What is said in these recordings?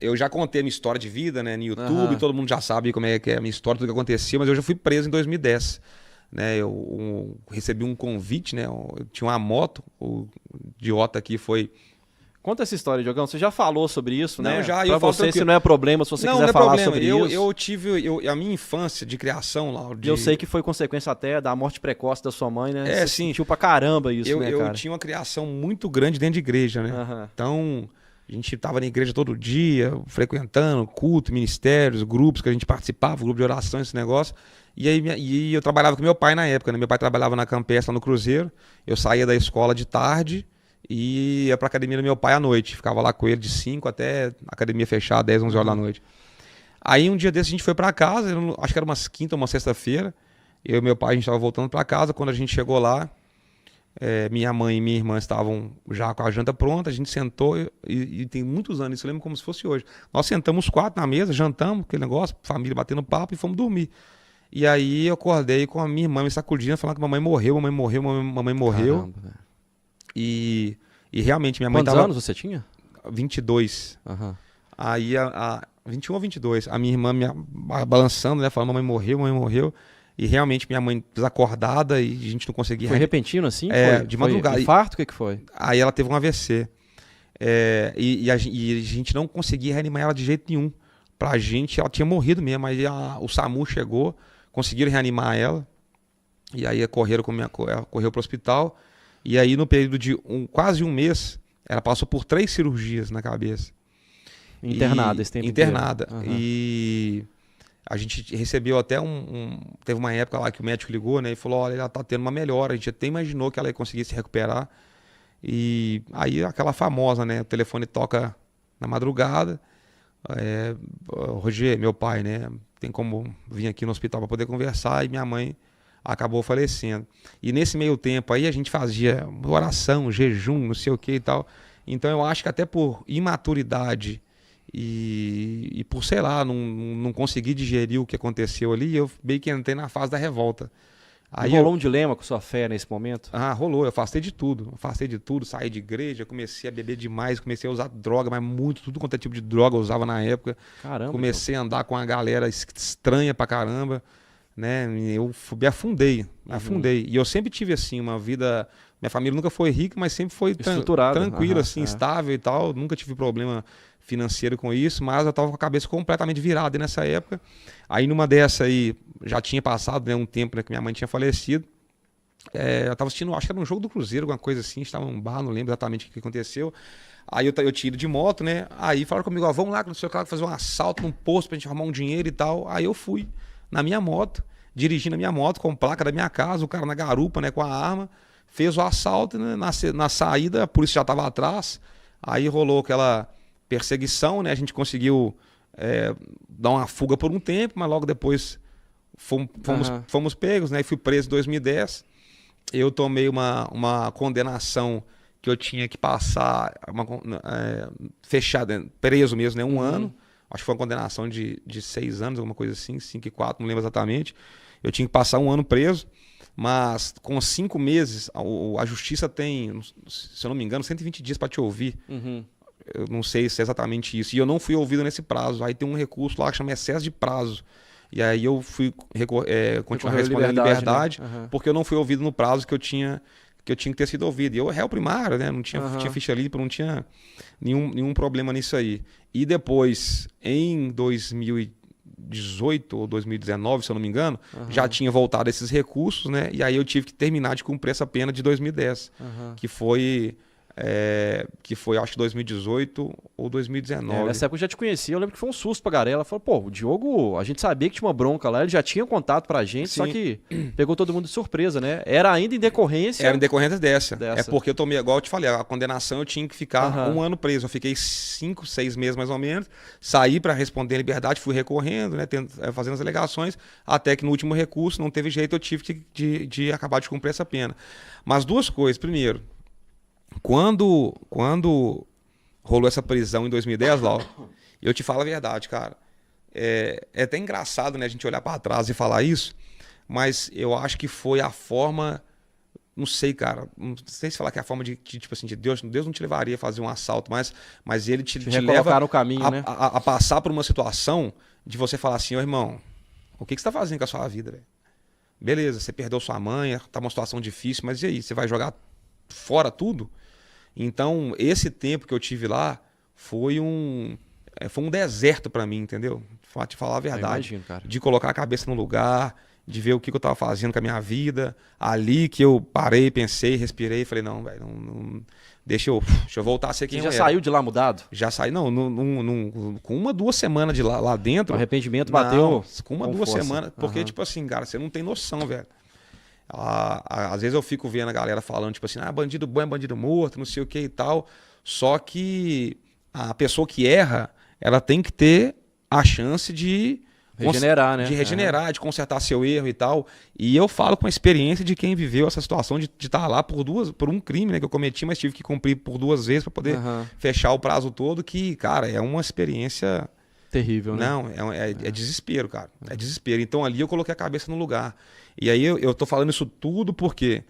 eu já contei a minha história de vida, né, no YouTube, Aham. todo mundo já sabe como é que é a minha história, tudo que acontecia, mas eu já fui preso em 2010. Né, eu recebi um convite, né, eu tinha uma moto, o idiota aqui foi... Conta essa história, Diogão. Você já falou sobre isso, Não, né? já, Pra eu falo você, se tranquilo. não é problema, se você Não, quiser não é falar problema. sobre Eu, isso. eu tive a minha infância de criação lá. Eu sei que foi consequência até da morte precoce da sua mãe, né? É, Você sim. sentiu pra caramba isso, né, Eu cara? tinha uma criação muito grande dentro de igreja, né? Aham. Então, a gente estava na igreja todo dia, frequentando culto, ministérios, grupos que a gente participava, grupo de oração, esse negócio. E aí e eu trabalhava com meu pai na época, né? Meu pai trabalhava na Campestre, lá no Cruzeiro. Eu saía da escola de tarde e ia pra academia do meu pai à noite. Ficava lá com ele de 5 até a academia fechar, 10, 11 horas da noite. Aí um dia desse a gente foi pra casa, acho que era umas quinta ou uma sexta-feira. Eu e meu pai, a gente tava voltando pra casa. Quando a gente chegou lá, minha mãe e minha irmã estavam já com a janta pronta. A gente sentou e tem muitos anos, isso eu lembro como se fosse hoje. Nós sentamos os 4 na mesa, jantamos, aquele negócio, família batendo papo e fomos dormir. E aí eu acordei com a minha irmã me sacudindo, falando que mamãe morreu, mamãe morreu, mamãe morreu. Caramba, velho. E realmente minha mãe Quantos tava anos você tinha? 22. Aham. Aí 21 ou 22. A minha irmã me balançando, né, falando mamãe morreu, mamãe morreu. E realmente minha mãe desacordada e a gente não conseguia. Foi repentino assim? De madrugada. Foi infarto? O que foi? Aí ela teve um AVC. E a gente não conseguia reanimar ela de jeito nenhum. Pra gente, ela tinha morrido mesmo. Aí o SAMU chegou, conseguiram reanimar ela. E aí correu pro hospital. E aí no período de quase um mês, ela passou por 3 cirurgias na cabeça. Internada esse tempo Internada. inteiro. Aham. E a gente recebeu até teve uma época lá que o médico ligou, né, e falou, olha, ela tá tendo uma melhora. A gente até imaginou que ela ia conseguir se recuperar. E aí aquela famosa, né, o telefone toca na madrugada. Roger, meu pai, né, tem como vir aqui no hospital para poder conversar, e minha mãe acabou falecendo. E nesse meio tempo aí a gente fazia oração, jejum, não sei o que e tal. Então eu acho que até por imaturidade e por, sei lá, não conseguir digerir o que aconteceu ali, eu meio que entrei na fase da revolta. Aí rolou um dilema com sua fé nesse momento? rolou, eu afastei de tudo, saí de igreja, comecei a beber demais, comecei a usar droga, mas muito, tudo quanto é tipo de droga eu usava na época. Caramba. Comecei a andar com uma galera estranha pra caramba, né? Eu me afundei. E eu sempre tive assim uma vida, minha família nunca foi rica, mas sempre foi estruturada, tranquila, assim, estável e tal, nunca tive problema financeiro com isso, mas eu tava com a cabeça completamente virada nessa época. Aí numa dessa aí, já tinha passado, né, um tempo, né, que minha mãe tinha falecido. Eu tava assistindo, acho que era um jogo do Cruzeiro, alguma coisa assim, estava num bar, não lembro exatamente o que aconteceu. Aí eu tinha ido de moto, né? Aí falaram comigo, ó, vamos lá, não sei o que, fazer um assalto num posto pra gente arrumar um dinheiro e tal. Aí eu fui na minha moto, dirigindo a minha moto com placa da minha casa, o cara na garupa, né, com a arma, fez o assalto, né, na saída, a polícia já estava atrás. Aí rolou aquela perseguição, né? A gente conseguiu dar uma fuga por um tempo, mas logo depois fomos pegos, né? E fui preso em 2010. Eu tomei uma condenação que eu tinha que passar fechada, preso mesmo, né? Um ano. Acho que foi uma condenação de 6 anos, alguma coisa assim, 5 e 4, não lembro exatamente. Eu tinha que passar um ano preso, mas com 5 meses, a justiça tem, se eu não me engano, 120 dias para te ouvir. Eu não sei se é exatamente isso. E eu não fui ouvido nesse prazo. Aí tem um recurso lá que chama excesso de prazo. E aí eu fui continuar respondendo em liberdade, né? Porque eu não fui ouvido no prazo que eu tinha que ter sido ouvido. E eu réu primário, né? Não tinha ficha limpa, não tinha nenhum problema nisso aí. E depois, em 2018 ou 2019, se eu não me engano, já tinha voltado esses recursos, né? E aí eu tive que terminar de cumprir essa pena de 2010, que foi acho que 2018 ou 2019. Nessa época eu já te conhecia, eu lembro que foi um susto pra galera. Ela falou, pô, o Diogo, a gente sabia que tinha uma bronca lá, ele já tinha contato pra gente, Sim. só que pegou todo mundo de surpresa, né? Era ainda em decorrência... Era em decorrência dessa. É porque eu tomei, igual eu te falei, a condenação eu tinha que ficar um ano preso. Eu fiquei 5, 6 meses mais ou menos, saí pra responder em liberdade, fui recorrendo, né, fazendo as alegações, até que no último recurso, não teve jeito, eu tive de acabar de cumprir essa pena. Mas 2 coisas. Primeiro, quando rolou essa prisão em 2010, Lau, eu te falo a verdade, cara. É até engraçado, né, a gente olhar para trás e falar isso, mas eu acho que foi a forma não sei, cara, não sei se falar que é a forma tipo assim, de Deus não te levaria a fazer um assalto, mas ele te leva no caminho, né? a passar por uma situação de você falar assim, ô irmão, o que você tá fazendo com a sua vida, velho? Beleza, você perdeu sua mãe, tá uma situação difícil, mas e aí, você vai jogar fora tudo? Então, esse tempo que eu tive lá foi um deserto pra mim, entendeu? Pra te falar a verdade. Imagino, cara. De colocar a cabeça no lugar, de ver o que eu tava fazendo com a minha vida. Ali que eu parei, pensei, respirei e falei, não, velho, deixa eu voltar a ser quem Você eu já era. saiu de lá mudado? Já saí, não, com 1, 2 semanas de lá dentro. O arrependimento não, bateu com 1, com 2 força. semanas. Porque, tipo assim, cara, você não tem noção, velho. Às vezes eu fico vendo a galera falando, tipo assim, bandido bom é bandido morto, não sei o que e tal. Só que a pessoa que erra, ela tem que ter a chance de regenerar, né? De regenerar, de consertar seu erro e tal. E eu falo com a experiência de quem viveu essa situação de estar lá por um crime, né, que eu cometi, mas tive que cumprir por 2 vezes para poder fechar o prazo todo, que, cara, é uma experiência terrível, né? Não, é desespero, cara. É desespero. Então ali eu coloquei a cabeça no lugar. E aí eu tô falando isso tudo porque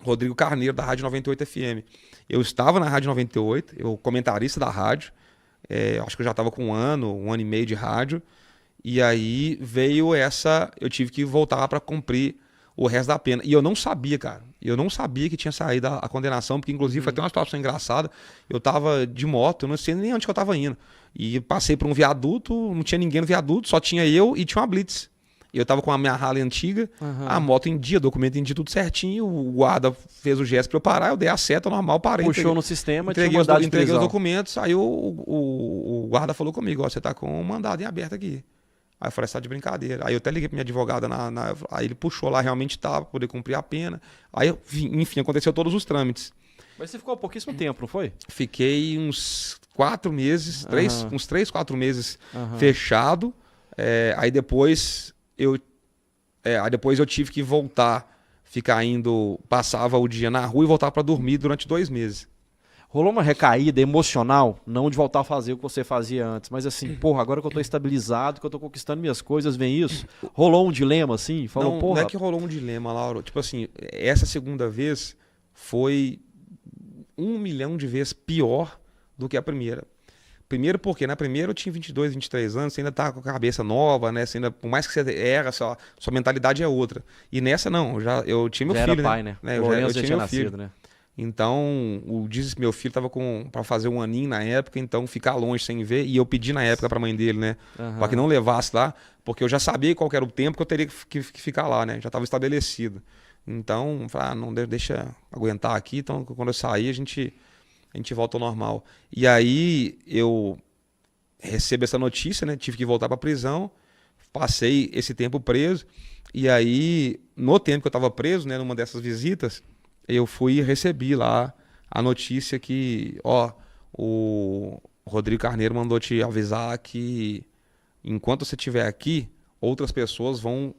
Rodrigo Carneiro, da Rádio 98 FM. Eu estava na Rádio 98, eu comentarista da rádio. Acho que eu já estava com 1 ano e meio de rádio. E aí veio eu tive que voltar para cumprir o resto da pena. E eu não sabia, cara. Eu não sabia que tinha saído a condenação, porque inclusive foi até uma situação engraçada. Eu tava de moto, eu não sei nem onde que eu tava indo. E passei por um viaduto, não tinha ninguém no viaduto, só tinha eu e tinha uma blitz. Eu tava com a minha Harley antiga, a moto em dia, documento em dia, tudo certinho. O guarda fez o gesto pra eu parar, eu dei a seta normal, parei. Puxou no sistema, entreguei os documentos, aí o guarda falou comigo, ó, você tá com um mandado em aberto aqui. Aí eu falei, você tá de brincadeira. Aí eu até liguei pra minha advogada, aí ele puxou lá, realmente tava, pra poder cumprir a pena. Aí, enfim, aconteceu todos os trâmites. Mas você ficou há pouquíssimo tempo, não foi? Fiquei uns 4 meses, uns 3, 4 meses fechado. Aí depois eu tive que voltar, passava o dia na rua e voltava para dormir durante 2 meses. Rolou uma recaída emocional, não de voltar a fazer o que você fazia antes, mas assim, porra, agora que eu tô estabilizado, que eu tô conquistando minhas coisas, vem isso? Rolou um dilema assim? Falou, não, porra... não é que rolou um dilema, Lauro. Tipo assim, essa segunda vez foi 1 milhão de vezes pior do que a primeira. Primeiro porque na primeira eu tinha 22, 23 anos, você ainda tá com a cabeça nova, né? Você ainda, por mais que você erra, sua mentalidade é outra. E nessa não, eu tinha meu já filho, era pai, né? Eu tinha meu nascido, filho. né? Então, meu filho tava para fazer 1 aninho na época, então ficar longe sem ver, e eu pedi na época pra mãe dele, né? Pra que não levasse lá, porque eu já sabia qual era o tempo que eu teria que ficar lá, né? Já tava estabelecido. Então, falei, não, deixa aguentar aqui, então quando eu sair a gente volta ao normal. E aí eu recebo essa notícia, né? Tive que voltar pra prisão, passei esse tempo preso, e aí, no tempo que eu tava preso, né, numa dessas visitas, eu fui e recebi lá a notícia que, o Rodrigo Carneiro mandou te avisar que enquanto você estiver aqui, outras pessoas vão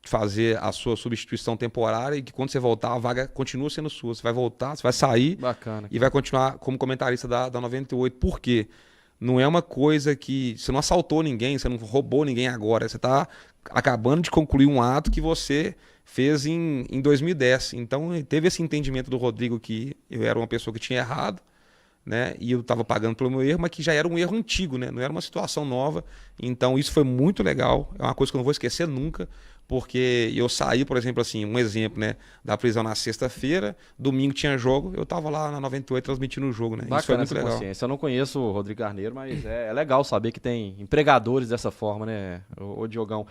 fazer a sua substituição temporária e que quando você voltar, a vaga continua sendo sua. Você vai voltar, você vai sair. Bacana. E vai continuar como comentarista da 98. Por quê? Não é uma coisa que... Você não assaltou ninguém, você não roubou ninguém agora. Você está acabando de concluir um ato que você fez em 2010. Então, teve esse entendimento do Rodrigo que eu era uma pessoa que tinha errado, né? E eu estava pagando pelo meu erro, mas que já era um erro antigo, né? Não era uma situação nova. Então, isso foi muito legal. É uma coisa que eu não vou esquecer nunca. Porque eu saí, por exemplo, assim, um exemplo, né, da prisão na sexta-feira, domingo tinha jogo, eu tava lá na 98 transmitindo o jogo, né? Bacana, isso foi muito legal. Consciência. Eu não conheço o Rodrigo Carneiro, mas é legal saber que tem empregadores dessa forma, né, ô Diogão?